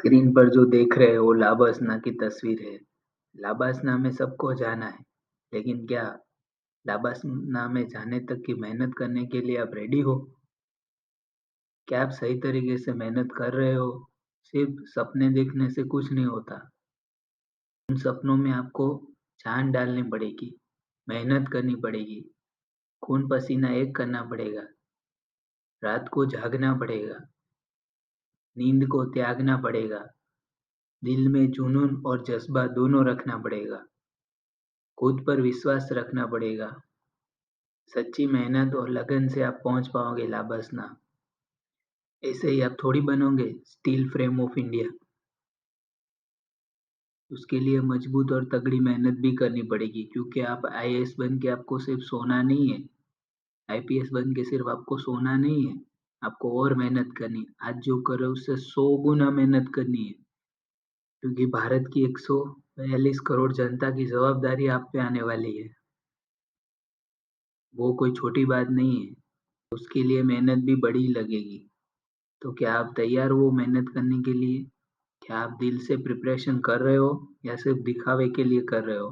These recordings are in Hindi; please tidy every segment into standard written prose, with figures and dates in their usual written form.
स्क्रीन पर जो देख रहे हो लाबासना की तस्वीर है। लाबासना में सबको जाना है, लेकिन क्या लाबासना में जाने तक की मेहनत करने के लिए आप रेडी हो? क्या आप सही तरीके से मेहनत कर रहे हो? सिर्फ सपने देखने से कुछ नहीं होता। उन सपनों में आपको जान डालनी पड़ेगी, मेहनत करनी पड़ेगी, खून पसीना एक करना पड़ेगा, रात को जागना पड़ेगा, नींद को त्यागना पड़ेगा, दिल में जुनून और जज़्बा दोनों रखना पड़ेगा, खुद पर विश्वास रखना पड़ेगा। सच्ची मेहनत और लगन से आप पहुँच पाओगे लाबसना। ऐसे ही आप थोड़ी बनोगे स्टील फ्रेम ऑफ इंडिया। उसके लिए मजबूत और तगड़ी मेहनत भी करनी पड़ेगी क्योंकि आप आईएएस बन के आपको सिर्फ सोना नहीं है, आईपीएस बन के सिर्फ आपको सोना नहीं है, आपको और मेहनत करनी है। आज जो कर रहे हो उससे 100 गुना मेहनत करनी है क्योंकि भारत की 142 करोड़ जनता की जवाबदारी आप पे आने वाली है। वो कोई छोटी बात नहीं है, उसके लिए मेहनत भी बड़ी लगेगी। तो क्या आप तैयार हो मेहनत करने के लिए? क्या आप दिल से प्रिपरेशन कर रहे हो या सिर्फ दिखावे के लिए कर रहे हो?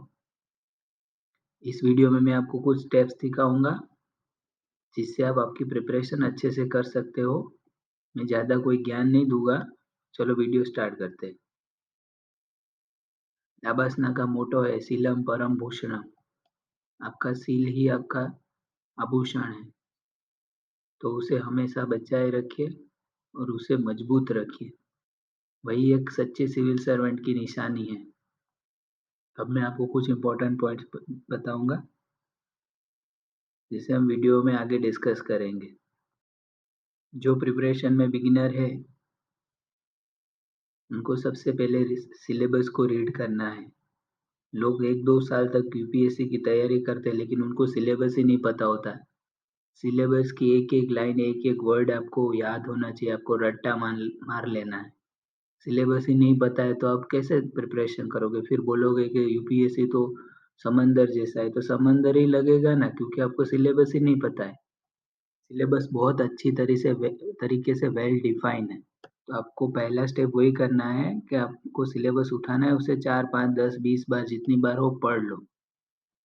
इस वीडियो में मैं आपको कुछ स्टेप्स दिखाऊंगा जिससे आप आपकी प्रिपरेशन अच्छे से कर सकते हो। मैं ज़्यादा कोई ज्ञान नहीं दूंगा। चलो वीडियो स्टार्ट करते हैं। नाबासना का मोटो है सीलम परम भूषणम। आपका सील ही आपका आभूषण है, तो उसे हमेशा बचाए रखिए और उसे मजबूत रखिए। वही एक सच्चे सिविल सर्वेंट की निशानी है। अब मैं आपको कुछ इम्पोर्टेंट पॉइंट्स बताऊंगा जिसे हम वीडियो में आगे डिस्कस करेंगे। जो प्रिपरेशन में बिगिनर है उनको सबसे पहले सिलेबस को रीड करना है। लोग 1-2 साल तक यूपीएससी की तैयारी करते हैं लेकिन उनको सिलेबस ही नहीं पता होता। सिलेबस की एक-एक लाइन, एक-एक वर्ड आपको याद होना चाहिए, आपको रट्टा मार लेना है। सिलेबस ही नहीं पता है तो आप कैसे प्रिपरेशन करोगे? फिर बोलोगे कि यूपीएससी तो समंदर जैसा है, तो समंदर ही लगेगा ना क्योंकि आपको सिलेबस ही नहीं पता है। सिलेबस बहुत अच्छी तरीके से वेल डिफाइन है। तो आपको पहला स्टेप वही करना है कि आपको सिलेबस उठाना है, उसे 4, 5, 10, 20 बार जितनी बार हो पढ़ लो।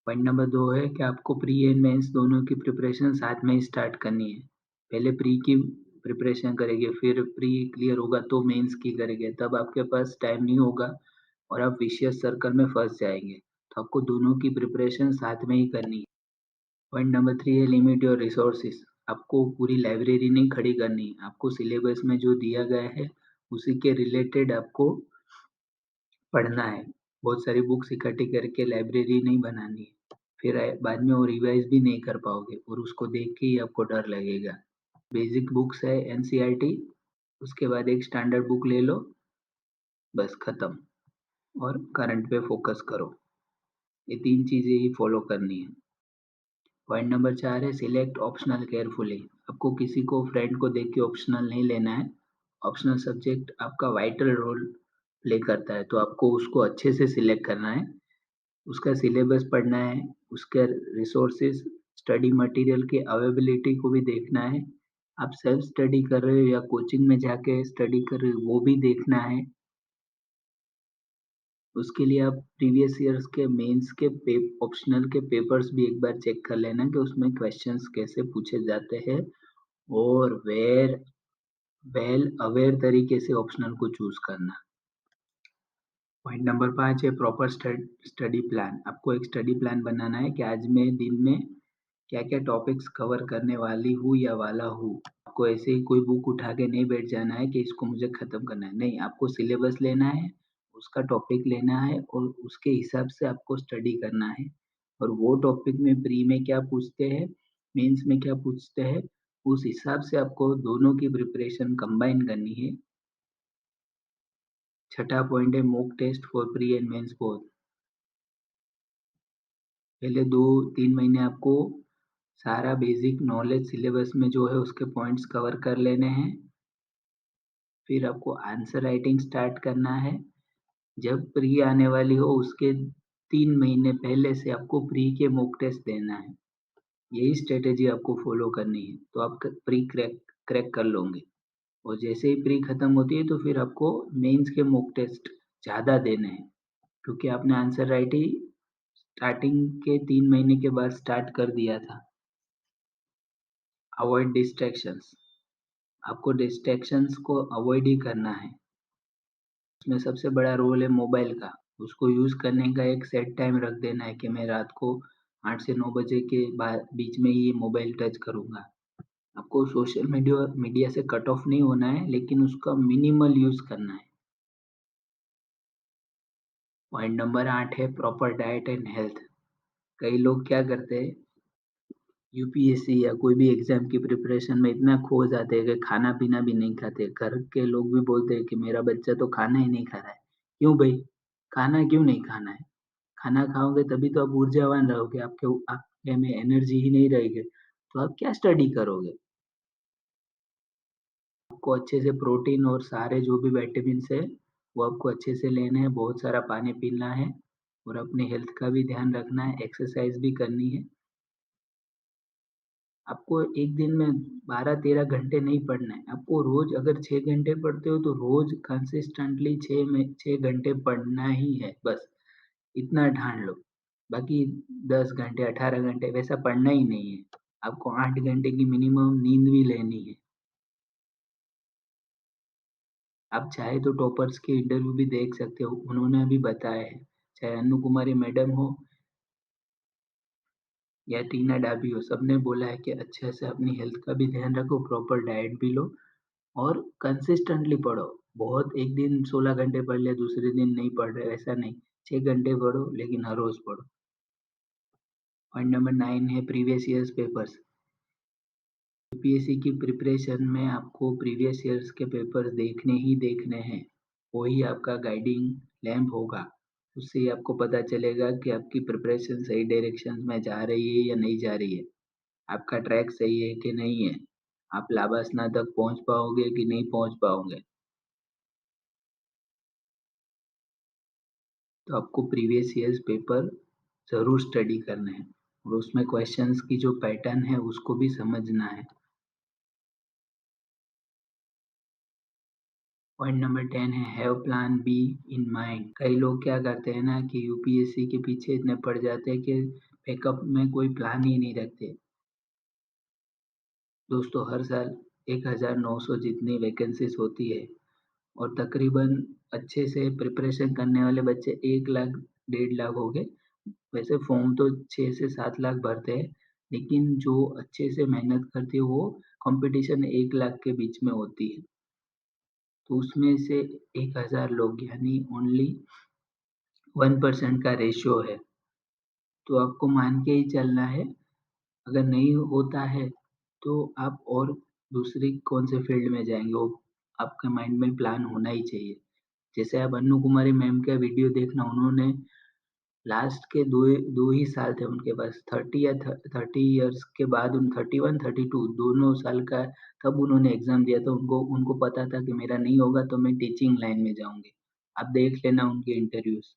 पॉइंट नंबर 2 है कि आपको प्री एंड मेंस दोनों की प्रिपरेशन साथ में ही स्टार्ट करनी है। पहले प्री की प्रिपरेशन करेंगे, फिर प्री क्लियर होगा तो मेंस की करेंगे, तब आपके पास टाइम नहीं होगा और आप विशियस सर्कल में फँस जाएँगे। तो आपको दोनों की प्रिपरेशन साथ में ही करनी है। पॉइंट नंबर 3 है लिमिट योर रिसोर्सेस। आपको पूरी लाइब्रेरी नहीं खड़ी करनी, आपको सिलेबस में जो दिया गया है उसी के रिलेटेड आपको पढ़ना है। बहुत सारी बुक्स इकट्ठी करके लाइब्रेरी नहीं बनानी है। फिर बाद में वो रिवाइज़ भी नहीं कर पाओगे और उसको देख के ही आपको डर लगेगा। बेसिक बुक्स है एनसीईआरटी, उसके बाद एक स्टैंडर्ड बुक ले लो, बस खत्म। और करंट पे फोकस करो। ये 3 चीज़ें ही फॉलो करनी है। पॉइंट नंबर 4 है सिलेक्ट ऑप्शनल केयरफुली। आपको किसी को फ्रेंड को देख के ऑप्शनल नहीं लेना है। ऑप्शनल सब्जेक्ट आपका वाइटल रोल प्ले करता है, तो आपको उसको अच्छे से सिलेक्ट करना है। उसका सिलेबस पढ़ना है, उसके रिसोर्सेज, स्टडी मटेरियल की अवेलेबिलिटी को भी देखना है। आप सेल्फ स्टडी कर रहे हो या कोचिंग में जाके स्टडी कर रहे हो वो भी देखना है। उसके लिए आप प्रीवियस ईयर्स के मेंस के ऑप्शनल के पेपर्स भी एक बार चेक कर लेना कि उसमें क्वेश्चंस कैसे पूछे जाते हैं और वेल अवेयर तरीके से ऑप्शनल को चूज करना। पॉइंट नंबर 5 है प्रॉपर स्टडी प्लान। आपको एक स्टडी प्लान बनाना है कि आज मैं दिन में क्या-क्या टॉपिक्स कवर करने वाली हूँ या वाला हूँ। आपको ऐसे ही कोई बुक उठा के नहीं बैठ जाना है कि इसको मुझे खत्म करना है। नहीं, आपको सिलेबस लेना है, उसका टॉपिक लेना है और उसके हिसाब से आपको स्टडी करना है। और वो टॉपिक में प्री में क्या पूछते हैं, मेंस में क्या पूछते हैं, उस हिसाब से आपको दोनों की प्रिपरेशन कंबाइन करनी है। छठा पॉइंट है mock test for pre and mains both. पहले 2-3 महीने आपको सारा बेसिक नॉलेज सिलेबस में जो है उसके पॉइंट्स कवर कर लेने हैं। फिर आपको आंसर राइटिंग स्टार्ट करना है। जब प्री आने वाली हो उसके 3 महीने पहले से आपको प्री के मॉक टेस्ट देना है। यही स्ट्रैटेजी आपको फॉलो करनी है, तो आप प्री क्रैक क्रैक कर लोगे। और जैसे ही प्री खत्म होती है तो फिर आपको मेंस के मॉक टेस्ट ज़्यादा देने हैं, क्योंकि आपने आंसर राइट ही स्टार्टिंग के 3 महीने के बाद स्टार्ट कर दिया था। अवॉइड डिस्ट्रैक्शंस, आपको डिस्ट्रैक्शंस को अवॉइड ही करना है। उसमें सबसे बड़ा रोल है मोबाइल का। उसको यूज़ करने का एक सेट टाइम रख देना है कि मैं रात को 8 से 9 बजे के बीच में ही मोबाइल टच करूँगा। आपको सोशल मीडिया मीडिया से कट ऑफ नहीं होना है, लेकिन उसका मिनिमल यूज़ करना है। पॉइंट नंबर 8 है प्रॉपर डाइट एंड हेल्थ। कई लोग क्या करते हैं, यूपीएससी या कोई भी एग्ज़ाम की प्रिपरेशन में इतना खो जाते हैं कि खाना-पीना भी नहीं खाते। घर के लोग भी बोलते हैं कि मेरा बच्चा तो खाना ही नहीं खा रहा है। क्यों भई? खाना क्यों नहीं खाना है? खाना खाओगे तभी तो आप ऊर्जावान रहोगे, आपके में एनर्जी ही नहीं रहेगी, तो आप क्या स्टडी करोगे? आपको अच्छे से प्रोटीन और सारे जो भी विटामिन्स है, वो आपको अच्छे से लेने हैं, बहुत सारा पानी पीना है और अपनी हेल्थ का भी ध्यान रखना है, एक्सरसाइज़ भी करनी है। आपको एक दिन में 12-13 घंटे नहीं पढ़ना है, आपको रोज़ अगर 6 घंटे पढ़ते हो तो रोज़ कंसिस्टेंटली 6 घंटे पढ़ना ही है बस, इतना ठान लो। बाकी 10 घंटे, 18 घंटे वैसा पढ़ना ही नहीं है। आपको 8 घंटे की मिनिमम नींद भी लेनी है। आप चाहे तो टॉपर्स के इंटरव्यू भी देख सकते हो, उन्होंने अभी बताया है। चाहे अन्नू कुमारी मैडम हो या टीना डाबी हो, सबने बोला है कि अच्छे से अपनी हेल्थ का भी ध्यान रखो, प्रॉपर डाइट भी लो और कंसिस्टेंटली पढ़ो। बहुत एक दिन 16 घंटे पढ़ लिया, दूसरे दिन नहीं पढ़ रहे, ऐसा नहीं। 6 घंटे पढ़ो लेकिन हर रोज़ पढ़ो। पॉइंट नंबर 9 है प्रीवियस ईयर्स पेपर्स। यूपीएससी की प्रिपरेशन में आपको प्रीवियस ईयर्स के पेपर्स देखने ही देखने हैं। वही आपका गाइडिंग लैंप होगा। उससे ही आपको पता चलेगा कि आपकी प्रिपरेशन सही डायरेक्शन में जा रही है या नहीं जा रही है। आपका ट्रैक सही है कि नहीं है। आप लाबासना तक पहुँच पाओगे कि नहीं पहुँच पाओगे। तो आपको प्रीवियस ईयर्स पेपर ज़रूर स्टडी करने हैं और उसमें क्वेश्चंस की जो पैटर्न है उसको भी समझना है। पॉइंट नंबर 10 है have plan be in mind. कई लोग क्या करते हैं ना कि यूपीएससी के पीछे इतने पड़ जाते हैं कि बैकअप में कोई प्लान ही नहीं रखते। दोस्तों हर साल 1900 जितनी वैकेंसीज होती है और तकरीबन अच्छे से प्रिपरेशन करने वाले बच्चे 1 लाख 1.5 लाख हो गए। वैसे फॉर्म तो 6 से 7 लाख भरते हैं, लेकिन जो अच्छे से मेहनत करती है वो कंपटीशन 1 लाख के बीच में होती है। तो उसमें से 1000 लोग यानी ओनली 1% का रेशियो है। तो आपको मान के ही चलना है, अगर नहीं होता है तो आप और दूसरी कौन से फील्ड में जाएँगे, वो आपके माइंड में प्लान होना ही चाहिए। जैसे आप अन्नू कुमारी मैम का वीडियो देखना, उन्होंने लास्ट के 2 ही साल थे उनके पास, 30 या 30 इयर्स के बाद 31, 32 दोनों साल का, तब उन्होंने एग्ज़ाम दिया था। उनको उनको पता था कि मेरा नहीं होगा तो मैं टीचिंग लाइन में जाऊँगी। आप देख लेना उनके इंटरव्यूज़।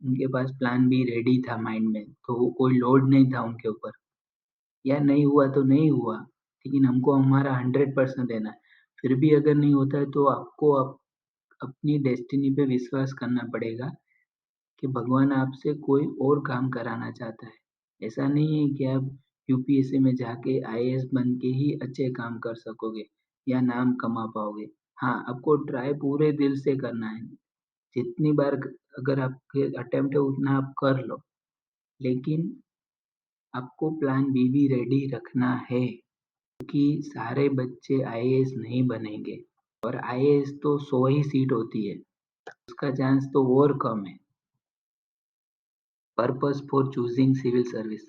उनके पास प्लान बी रेडी था माइंड में, तो वो कोई लोड नहीं था उनके ऊपर। या नहीं हुआ तो नहीं हुआ, लेकिन हमको हमारा 100% देना है। फिर भी अगर नहीं होता है तो आपको अपनी डेस्टिनी पे विश्वास करना पड़ेगा कि भगवान आपसे कोई और काम कराना चाहता है। ऐसा नहीं है कि आप यूपीएससी में जाके आईएएस बन के ही अच्छे काम कर सकोगे या नाम कमा पाओगे। हाँ, आपको ट्राई पूरे दिल से करना है। जितनी बार अगर आपके अटेम्प्ट है उतना आप कर लो, लेकिन आपको प्लान बी भी रेडी रखना है, क्योंकि सारे बच्चे आईएएस नहीं बनेंगे और आईएएस तो 100 ही सीट होती है, उसका चांस तो और कम है। Purpose for choosing civil service,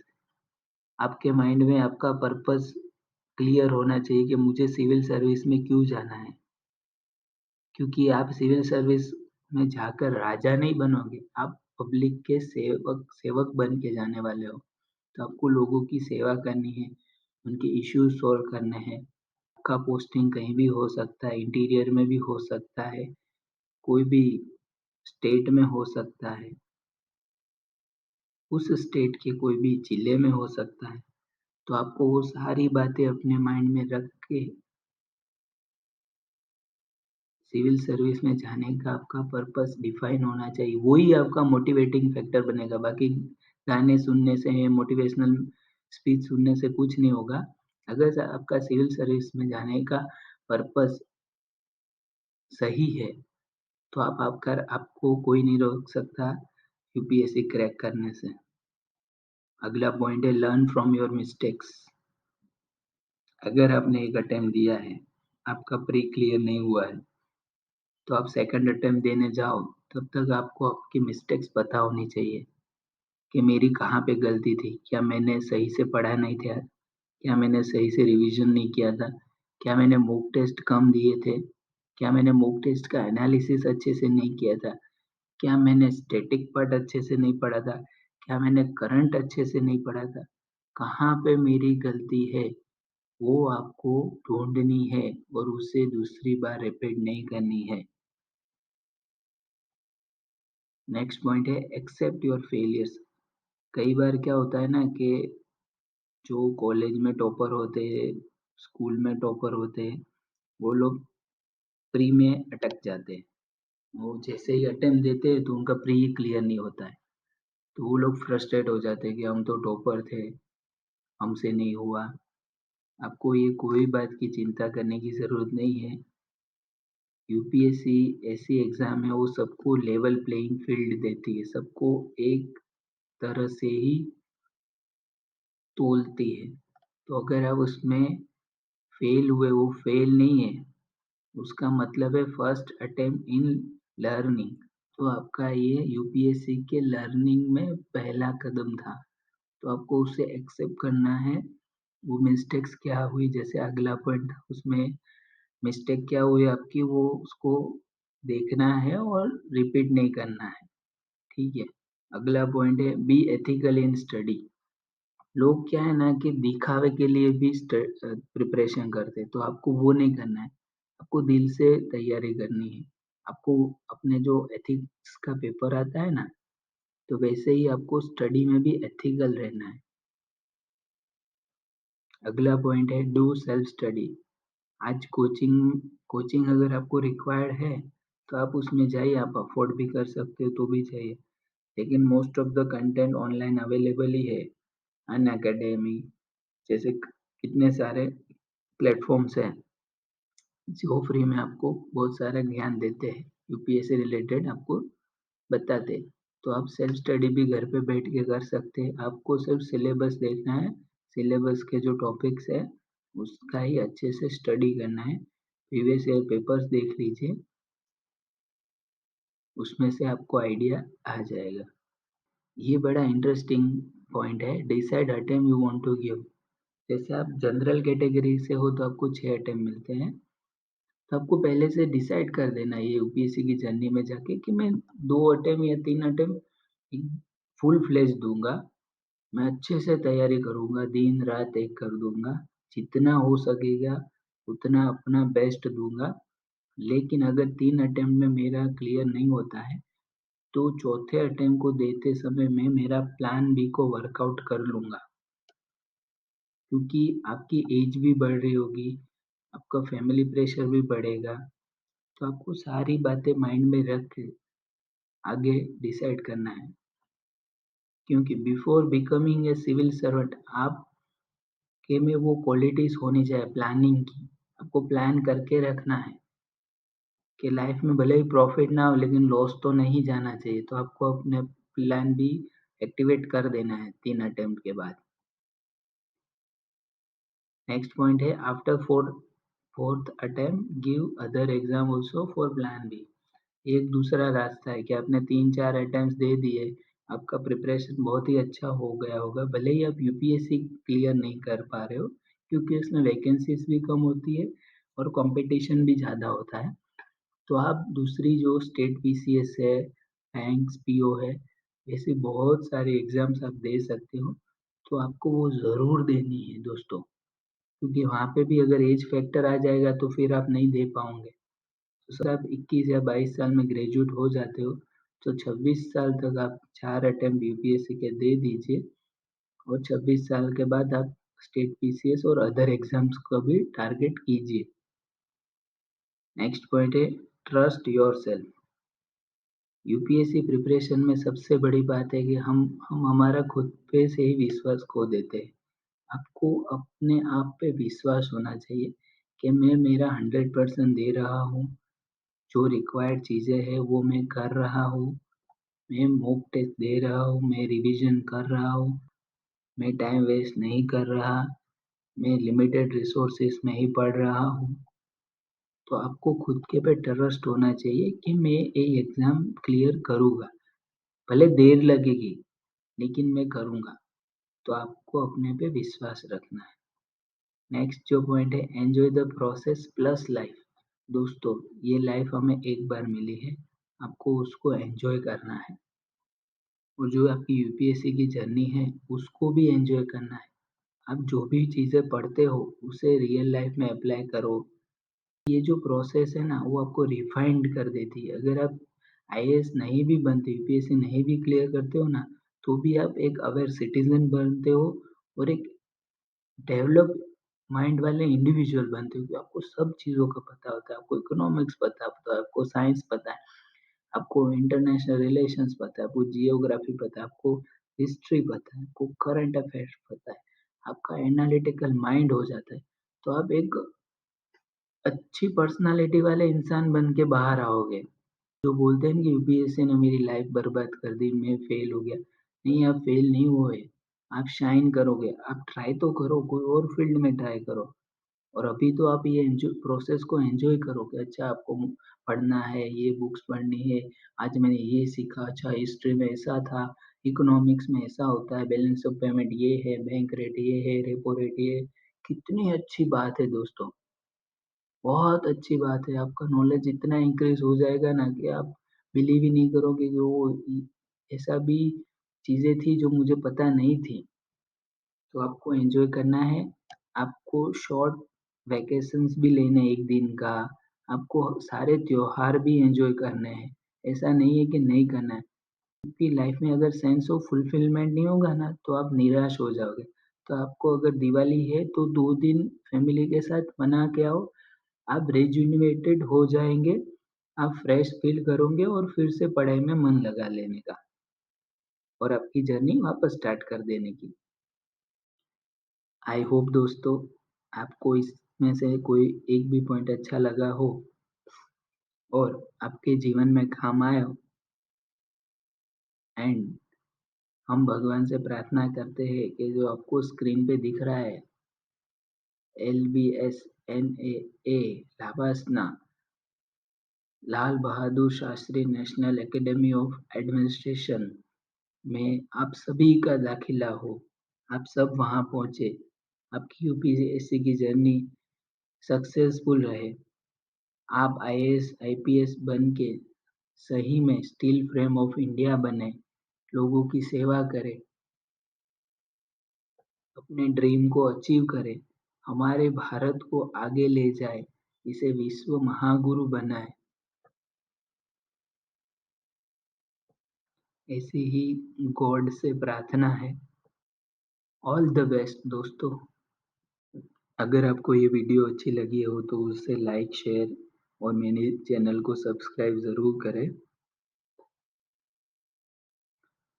आपके माइंड में आपका पर्पस क्लियर होना चाहिए कि मुझे सिविल सर्विस में क्यों जाना है। क्योंकि आप सिविल सर्विस में जाकर राजा नहीं बनोगे, आप पब्लिक के सेवक सेवक बन के जाने वाले हो। तो आपको लोगों की सेवा करनी है, उनके इश्यूज़ सॉल्व करने हैं। आपका पोस्टिंग कहीं भी हो सकता है, इंटीरियर में भी हो सकता है, कोई भी स्टेट में हो सकता है, उस स्टेट के कोई भी जिले में हो सकता है। तो आपको वो सारी बातें अपने माइंड में रख के सिविल सर्विस में जाने का आपका पर्पस डिफाइन होना चाहिए, वही आपका मोटिवेटिंग फैक्टर बनेगा। बाकी गाने सुनने से, मोटिवेशनल स्पीच सुनने से कुछ नहीं होगा। अगर आपका सिविल सर्विस में जाने का पर्पस सही है, तो आपको कोई नहीं रोक सकता यूपीएससी क्रैक करने से। अगला पॉइंट है लर्न फ्रॉम योर मिस्टेक्स। अगर आपने एक अटेम्प्ट दिया है, आपका प्री क्लियर नहीं हुआ है, तो आप सेकंड अटेम्प्ट देने जाओ, तब तक आपको आपकी मिस्टेक्स पता होनी चाहिए कि मेरी कहाँ पे गलती थी। क्या मैंने सही से पढ़ा नहीं था? क्या मैंने सही से रिवीजन नहीं किया था? क्या मैंने मॉक टेस्ट कम दिए थे? क्या मैंने मॉक टेस्ट का एनालिसिस अच्छे से नहीं किया था? क्या मैंने स्टैटिक पार्ट अच्छे से नहीं पढ़ा था? क्या मैंने करंट अच्छे से नहीं पढ़ा था? कहाँ पे मेरी गलती है, वो आपको ढूँढनी है और उसे दूसरी बार रिपीट नहीं करनी है। नेक्स्ट पॉइंट है एक्सेप्ट योर फेलियर्स। कई बार क्या होता है ना कि जो कॉलेज में टॉपर होते हैं, स्कूल में टॉपर होते हैं, वो लोग प्री में अटक जाते हैं। वो जैसे ही अटेम्प्ट देते हैं तो उनका प्री क्लियर नहीं होता है। तो वो लोग फ्रस्ट्रेट हो जाते हैं कि हम तो टॉपर थे, हमसे नहीं हुआ। आपको ये कोई बात की चिंता करने की ज़रूरत नहीं है। यूपीएससी ऐसी एग्ज़ाम है, वो सबको लेवल प्लेइंग फील्ड देती है, सबको एक तरह से ही तोलती है। तो अगर आप उसमें फेल हुए, वो फेल नहीं है, उसका मतलब है फर्स्ट अटेम्प्ट इन लर्निंग। तो आपका ये यूपीएससी के लर्निंग में पहला कदम था। तो आपको उसे एक्सेप्ट करना है। वो मिस्टेक्स क्या हुई, जैसे अगला पॉइंट उसमें मिस्टेक क्या हुई आपकी, वो उसको देखना है और रिपीट नहीं करना है। ठीक है। अगला पॉइंट है बी एथिकल इन स्टडी। लोग क्या है ना कि दिखावे के लिए भी प्रिपरेशन करते हैं, तो आपको वो नहीं करना है। आपको दिल से तैयारी करनी है। आपको अपने जो एथिक्स का पेपर आता है ना, तो वैसे ही आपको स्टडी में भी एथिकल रहना है। अगला पॉइंट है डू सेल्फ स्टडी। आज कोचिंग कोचिंग अगर आपको रिक्वायर्ड है, तो आप उसमें जाइए, आप अफोर्ड भी कर सकते हो तो भी चाहिए। लेकिन most of the content online available ही है। अन अकेडमी जैसे कितने सारे प्लेटफॉर्म्स हैं जो फ्री में आपको बहुत सारा ज्ञान देते हैं, यूपीएससी रिलेटेड आपको बताते हैं। तो आप सेल्फ स्टडी भी घर पे बैठ के कर सकते हैं। आपको सिर्फ सिलेबस देखना है, सिलेबस के जो टॉपिक्स है उसका ही अच्छे से स्टडी करना है। प्रीवियस ईयर पेपर्स देख लीजिए, उसमें से आपको आइडिया आ जाएगा। ये बड़ा इंटरेस्टिंग पॉइंट है, decide attempt you want to give. जैसे आप जनरल कैटेगरी से हो तो आपको 6 अटेम्प्ट मिलते हैं। तो आपको पहले से डिसाइड कर देना है ये यूपीएससी की जर्नी में जाके कि मैं 2 अटेम्प्ट या 3 अटेम्प्ट फुल फ्लेज दूंगा। मैं अच्छे से तैयारी करूंगा, दिन रात एक कर दूंगा, जितना हो सकेगा उतना अपना बेस्ट दूंगा। लेकिन अगर 3 अटेम्प्ट में मेरा क्लियर नहीं होता है, तो चौथे अटेम्प्ट को देते समय मैं मेरा प्लान बी को वर्कआउट कर लूंगा। क्योंकि आपकी एज भी बढ़ रही होगी, आपका फैमिली प्रेशर भी बढ़ेगा। तो आपको सारी बातें माइंड में रख के आगे डिसाइड करना है। क्योंकि before becoming a civil servant आप के में वो क्वालिटीज होनी चाहिए प्लानिंग की। आपको प्लान करके रखना है कि लाइफ में भले ही प्रॉफिट ना हो, लेकिन लॉस तो नहीं जाना चाहिए। तो आपको अपने प्लान भी एक्टिवेट कर देना है 3 अटेम्प्ट के बाद। नेक्स्ट पॉइंट है after fourth attempt give other exam also for plan B. एक दूसरा रास्ता है कि आपने 3-4 अटेम्प्ट्स दे दिए, आपका प्रिपरेशन बहुत ही अच्छा हो गया होगा, भले ही आप यूपीएससी क्लियर नहीं कर पा रहे हो, क्योंकि इसमें वैकेंसीज भी कम होती है और कंपटीशन भी ज़्यादा होता है। तो आप दूसरी जो स्टेट पीसीएस है, बैंक्स पीओ है, ऐसे बहुत सारे एग्जाम्स आप दे सकते हो। तो आपको वो ज़रूर देनी है दोस्तों, क्योंकि वहाँ पे भी अगर एज फैक्टर आ जाएगा तो फिर आप नहीं दे पाओगे। तो सर आप 21 या 22 साल में ग्रेजुएट हो जाते हो, तो 26 साल तक आप 4 अटेम्प्ट यूपीएससी के दे दीजिए और 26 साल के बाद आप स्टेट पीसीएस और अदर एग्जाम्स को भी टारगेट कीजिए। नेक्स्ट पॉइंट है ट्रस्ट योरसेल्फ। यूपीएससी प्रिपरेशन में सबसे बड़ी बात है कि हम हमारा खुद पे से ही विश्वास खो देते हैं। आपको अपने आप पे विश्वास होना चाहिए कि मैं मेरा 100% दे रहा हूँ, जो रिक्वायर्ड चीज़ें हैं वो मैं कर रहा हूँ, मैं मॉक टेस्ट दे रहा हूँ, मैं रिविज़न कर रहा हूँ, मैं टाइम वेस्ट नहीं कर रहा, मैं लिमिटेड रिसोर्सेज़ में ही पढ़ रहा हूँ। तो आपको खुद के पे ट्रस्ट होना चाहिए कि मैं ये एग्ज़ाम क्लियर करूँगा, भले देर लगेगी लेकिन मैं करूँगा। तो आपको अपने पे विश्वास रखना है। नेक्स्ट जो पॉइंट है, enjoy the process plus life. दोस्तों, ये लाइफ हमें एक बार मिली है, आपको उसको एन्जॉय करना है और जो आपकी यूपीएससी की जर्नी है उसको भी एन्जॉय करना है। आप जो भी चीज़ें पढ़ते हो उसे रियल लाइफ में अप्लाई करो। ये जो प्रोसेस है ना वो आपको रिफाइंड कर देती है। अगर आप आईएएस नहीं भी बनते, यूपीएससी नहीं भी क्लियर करते हो ना, तो भी आप एक अवेयर सिटीजन बनते हो और एक डेवलप माइंड वाले इंडिविजुअल बनते हो कि आपको सब चीज़ों का पता होता है। आपको इकोनॉमिक्स पता होता है, आपको साइंस पता है, आपको इंटरनेशनल रिलेशंस पता है, आपको जियोग्राफी पता है, आपको हिस्ट्री पता है, आपको करंट अफेयर्स पता है, आपका एनालिटिकल माइंड हो जाता है। तो आप एक अच्छी पर्सनालिटी वाले इंसान बन के बाहर आओगे। जो बोलते हैं ना कि यूपीएससी ने मेरी लाइफ बर्बाद कर दी, मैं फेल हो गया। नहीं, आप फेल नहीं हुए, आप शाइन करोगे। आप ट्राई तो करो, कोई और फील्ड में ट्राई करो। और अभी तो आप ये प्रोसेस को एंजॉय करो कि अच्छा आपको पढ़ना है, ये बुक्स पढ़नी है, आज मैंने ये सीखा, अच्छा हिस्ट्री में ऐसा था, इकोनॉमिक्स में ऐसा होता है, बैलेंस ऑफ पेमेंट ये है, बैंक रेट ये है, रेपो रेट ये है। कितनी अच्छी बात है दोस्तों, बहुत अच्छी बात है। आपका नॉलेज इतना इंक्रीज हो जाएगा ना कि आप बिलीव ही नहीं करोगे कि ऐसा भी चीज़ें थी जो मुझे पता नहीं थी। तो आपको एन्जॉय करना है, आपको शॉर्ट वैकेशंस भी लेने हैं 1 दिन का, आपको सारे त्योहार भी एन्जॉय करने हैं, ऐसा नहीं है कि नहीं करना है। क्योंकि लाइफ में अगर सेंस ऑफ फुलफिलमेंट नहीं होगा ना, तो आप निराश हो जाओगे। तो आपको अगर दिवाली है तो 2 दिन फैमिली के साथ मना के आओ, आप रिजुविनेटेड हो जाएँगे, आप फ्रेश फील करोगे और फिर से पढ़ाई में मन लगा लेने का और आपकी जर्नी वापस स्टार्ट कर देने की। आई होप दोस्तों आपको इसमें से कोई एक भी पॉइंट अच्छा लगा हो और आपके जीवन में काम आया हो। एंड हम भगवान से प्रार्थना करते हैं कि जो आपको स्क्रीन पे दिख रहा है LBSNAA LBSNAA, Lal Bahadur Shastri National Academy of Administration में आप सभी का दाखिला हो, आप सब वहाँ पहुँचे, आपकी यूपीएससी की जर्नी सक्सेसफुल रहे, आप आईएएस आईपीएस बन के सही में स्टील फ्रेम ऑफ इंडिया बने, लोगों की सेवा करें, अपने ड्रीम को अचीव करें, हमारे भारत को आगे ले जाए, इसे विश्व महागुरु बनाए। ऐसी ही गॉड से प्रार्थना है। ऑल द बेस्ट दोस्तों। अगर आपको ये वीडियो अच्छी लगी हो तो उसे लाइक, शेयर और मेरे चैनल को सब्सक्राइब ज़रूर करें।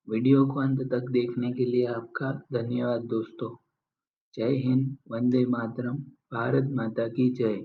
वीडियो को अंत तक देखने के लिए आपका धन्यवाद दोस्तों। जय हिंद, वंदे मातरम, भारत माता की जय।